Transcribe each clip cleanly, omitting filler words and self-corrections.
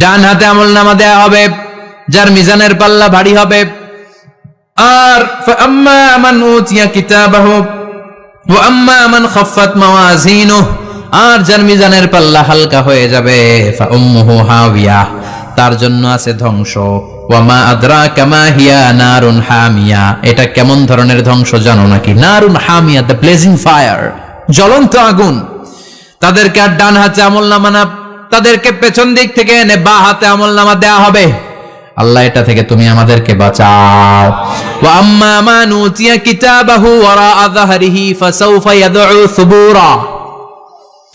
ডান হাতে আমলনামা দেয়া হবে যার মিজানের পাল্লা ভারী হবে। আর ফাআম্মা মান উতিয়া কিতাবাহু ওয়া আম্মা মান খাফফাত মাওয়াজিনুহু, আর যার মিজানের পাল্লা হালকা হয়ে যাবে ফাউম্মুহু হাওিয়া, তার জন্য আছে ধ্বংস। ওয়া মা আদরাকা মা হিয়া নারুন হামিয়া, এটা কেমন ধরনের ধ্বংস জানো নাকি? নারুন হামিয়া, দ্য ব্লেজিং ফায়ার, জ্বলন্ত আগুন। তাদেরকে আর ডান হাতে আমলনামা না, তাদেরকে পেছন দিক থেকে এনে বা হাতে আমলনামা দেয়া হবে। আল্লাহ এটা থেকে তুমি আমাদেরকে বাঁচাও। ওয়া আম্মা মান উতিয়া কিতাবাহু ওয়ারাআ যাহরিহি ফাসাউফা ইয়াদউ সুবুরা,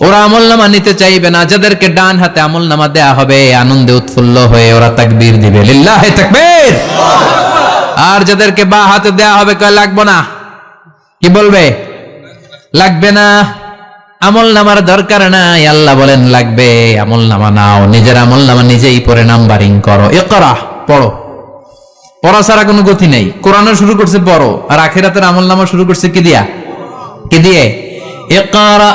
ওরা আমলনামা নিতে চাইবে না। যাদেরকে ডান হাতে আমলনামা দেয়া হবে আনন্দে উৎফুল্ল হয়ে ওরা তাকবীর দিবে, লিল্লাহি তাকবীর। আর যাদেরকে বা হাতে দেয়া হবে কয় লাগবে না, কি বলবে? লাগবে না, আমলনামার দরকার নাই। আল্লাহ বলেন লাগবে, আমলনামা নাও, নিজের আমলনামা নিজেই পড়ে নাম্বারিং করো। ইকরা, পড়ো। পড়া ছাড়া কোনো গতি নেই। কোরআনও শুরু করছে পড়ো, আর আখিরাতের আমলনামা শুরু করছে কি দিয়া? কি দিয়ে? ইকরা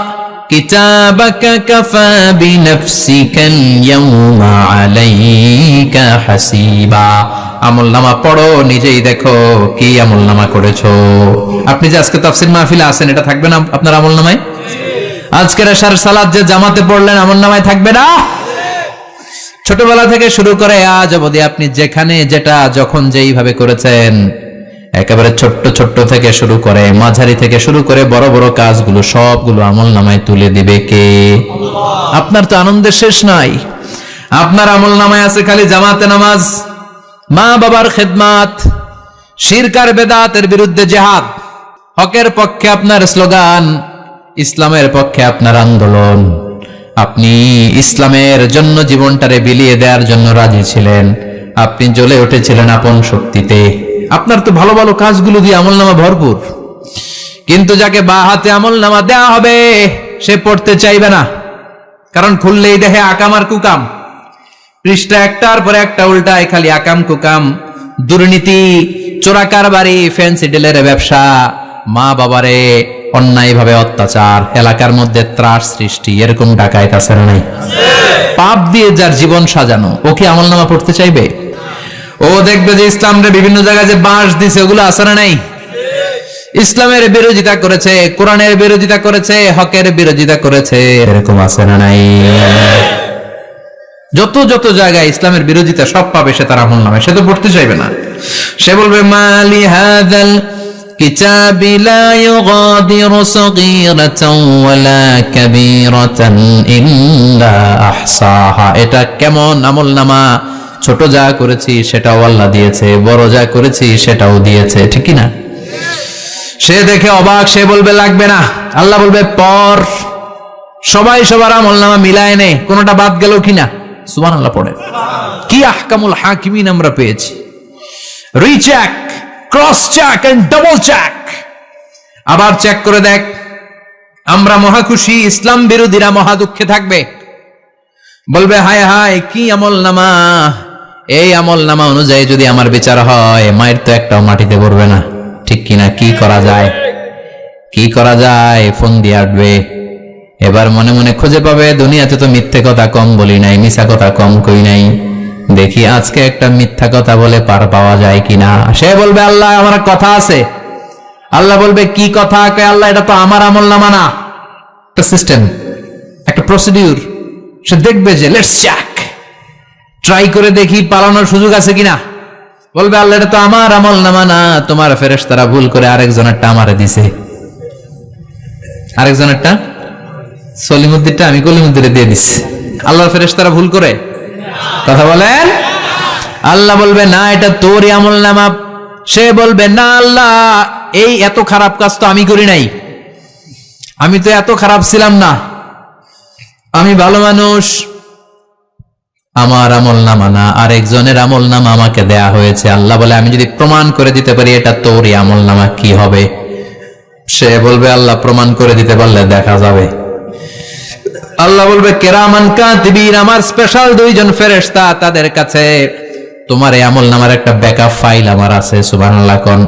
কিতাবাকা কাফা বিনাফসিকাল ইয়াওমা আলাইকা হাসিবা। আমলনামা পড়ো, নিজেই দেখো কি আমলনামা করেছো। আপনি যে আজকে তাফসীর মাহফিলে আছেন, এটা থাকবে না আপনার আমলনামায়? আজকের এশার সালাত যে জামাতে পড়লেন, আমলনামায় থাকবে না? ছোটবেলা থেকে শুরু করে আজ অবধি আপনি যেখানে যেটা যখন যেইভাবে করেছেন, একেবারে ছোট্ট ছোট্ট থেকে শুরু করে মাঝারি থেকে শুরু করে বড় বড় কাজগুলো সবগুলো আমলনামায় তুলে দিবে কে? আপনার তো আনন্দের শেষ নাই। আপনার আমলনামায় আছে খালি জামাতে নামাজ, মা বাবার খেদমাত, শিরক আর বেদাতের বিরুদ্ধে জিহাদ, হকের পক্ষে আপনার স্লোগান, ইসলামের পক্ষে আপনার আন্দোলন। আপনি ইসলামের জন্য জীবনটারে বিলিয়ে দেওয়ার জন্য রাজি ছিলেন, আপনি জ্বলে উঠেছিলেন আপন শক্তিতে। আপনার তো ভালো ভালো কাজগুলো দিয়ে আমলনামা ভরপুর, কিন্তু যাকে বা হাতে আমলনামা দেওয়া হবে সে পড়তে চাইবে না। কারণ খুললেই দেখে আকাম আর কুকাম, পৃষ্ঠা একটার পরে একটা উল্টায় খালি আকাম কুকাম, দুর্নীতি, চোরা কারবারি, ফ্যান্সি ডিলের ব্যবসা, মা বাবারে অন্যায়ভাবে অত্যাচার, এলাকার মধ্যে ত্রাস সৃষ্টি, এরকম ডাকায়েত আছে না নাই? পাপ দিয়ে যার জীবন সাজানো, ও কি আমলনামা পড়তে চাইবে? ও দেখবে যে ইসলামরে বিভিন্ন জায়গায় যে বাঁশ দিছে, ওগুলো আছে না নাই? ইসলামের বিরোধিতা করেছে, কোরআনের বিরোধিতা করেছে, হকের বিরোধিতা করেছে, এরকম আছে না নাই? যত যত জায়গায় ইসলামের বিরোধিতা সব পাবে সে তার আমলনামায়, সে তো পড়তে চাইবে না। সে বলবে মালি হাযাল কিতাবি লা ইউগাদিরু সগীরাতান ওয়ালা কাবীরাতান ইল্লা আহসাহা। এটা কেমন আমলনামা? ছোট যা করেছি সেটাও আল্লাহ দিয়েছে, বড় যা করেছি সেটাও দিয়েছে, ঠিক কি না? সে দেখে অবাক, সে বলবে লাগবে না। আল্লাহ বলবে পর, সবাই সবার আমলনামা মিলায় নে, কোনটা বাদ গেল কিনা। সুবহানাল্লাহ পড়ে। কি আহকামুল হাকিমিন আমরা পেয়েছি। Recheck, cross check and double check, আবার চেক করে দেখ। আমরা মহা খুশি, ইসলাম বিরোধীরা মহা দুঃখে থাকবে, বলবে হায় হায় কি আমলনামা, এই আমলনামা অনুযায়ী যদি আমার বিচার হয়, মায়ের তো একটাও মাটিতে পড়বে না, ঠিক কিনা? কি করা যায়, কি করা যায়? ফোন দিয়ে আসবে। এবার মনে মনে খুঁজে পাবে দুনিয়াতে তো মিথ্যে কথা কম বলি নাই, মিছা কথা কম কই নাই, দেখি আজকে একটা মিথ্যা কথা বলে পার পাওয়া যায় কিনা। সে বলবে আল্লাহ আমার কথা আছে। আল্লাহ বলবে কি কথা? আল্লাহ এটা তো আমার আমলনামা না, একটা সিস্টেম, একটা প্রসিডিউর। সে দেখবে যে লেটস চেক, ট্রাই করে দেখি পালানোর সুযোগ আছে কিনা। বলবে আল্লাহ এটা তো আমার আমলনামা না, তোমার ফেরেশতারা ভুল করে আরেকজনেরটা আমারে দিছে, আরেকজনেরটা সলিমুদ্দিনটা আমি কলিমুদ্দিনে দিয়ে দিছি। আল্লাহর ফেরেশতারা ভুল করে কথা বলেন? আল্লাহ বলবে না এটা তোরই আমলনামা। সে বলবে না আল্লাহ এই এত খারাপ কাজ তো আমি করি নাই, আমি তো এত খারাপ ছিলাম না, আমি ভালো মানুষ, আমার আমলনামা না আরেকজনের আমলনামা আমাকে দেয়া হয়েছে। আল্লাহ বলে আমি যদি প্রমাণ করে দিতে পারি এটা তোরই আমলনামা কি হবে? সে বলবে আল্লাহ প্রমাণ করে দিতে পারলে দেখা যাবে। আল্লাহ বলবে কেরামান কাতিবিন, আমার স্পেশাল দুইজন ফেরেশতা, তাদের কাছে তোমার এই আমলনামার একটা ব্যাকআপ ফাইল আমার আছে। সুবহানাল্লাহ কোন।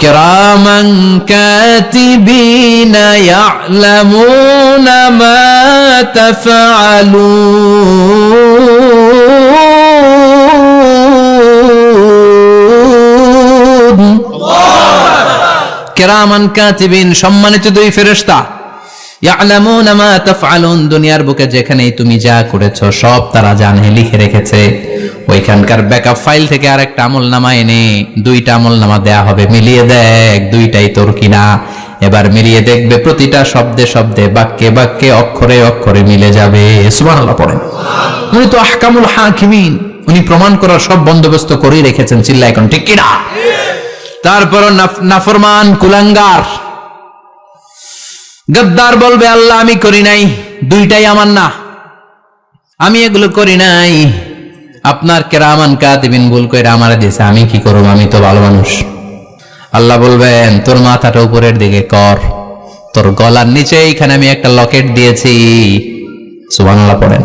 কেরামান কাতিবিন ইয়ালামুনা মা তাফআলুন, কিরামান কাতিবিন, সম্মানিত দুই ফেরেশতা, ইয়ালামুনা মা তাফআলুন, দুনিয়ার বুকে যেখানেই তুমি যা করেছো সব তারা জানে, লিখে রেখেছে। ওইখানকার ব্যাকআপ ফাইল থেকে আরেকটা আমলনামা এনে দুইটা আমলনামা দেয়া হবে, মিলিয়ে দেখ দুইটাই তোর কিনা। এবার মিলিয়ে দেখবে প্রতিটা শব্দে শব্দে, বাক্যে বাক্যে, অক্ষরে অক্ষরে মিলে যাবে। সুবহানাল্লাহ পড়েন। উনি তো আহকামুল হাকিমিন, উনি প্রমাণ করার সব বন্দোবস্ত করেই রেখেছেন। চিল্লা এখন ঠিক কিনা? তারপর নাফরমান কুলাঙ্গার গদ্দার বলবে, আল্লাহ আমি করি নাই, দুইটাই আমার না, আমি এগুলো করি নাই, আপনার কিরামান কাতিবিন ভুল কইরা আমারে দিয়েছে, আমি কি করব, আমি তো ভালো মানুষ। আল্লাহ বলবেন, তোর মাথাটা উপরের দিকে কর, তোর গলার নিচে এইখানে আমি একটা লকেট দিয়েছি। সুবহানাল্লাহ পড়েন।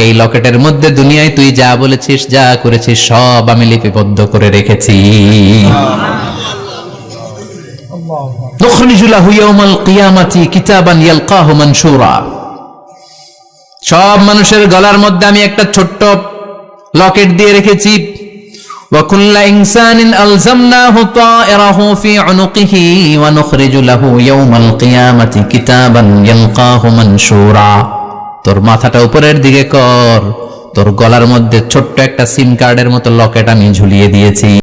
এই লকেটের মধ্যে দুনিয়ায় তুই যা বলেছিস, যা করেছিস সব আমি লিপিবদ্ধ করে রেখেছি। নুখরিজু লাহু ইয়াওমাল কিয়ামাতি কিতাবান ইয়ালকাহু মানশুরা, সব মানুষের গলার মধ্যে আমি একটা ছোট্ট লকেট দিয়ে রেখেছি। ওয়া কুল্লা ইনসানিন আলজামনাহু তায়রাহু ফি উনুকিহি ওয়া নুখরিজু লাহু ইয়াওমাল কিয়ামাতি কিতাবান ইয়ালকাহু মানশুরা। তোর মাথাটা উপরের দিকে কর, তোর গলার মধ্যে ছোট্ট একটা সিম কার্ডের মতো লকেট আমি ঝুলিয়ে দিয়েছি।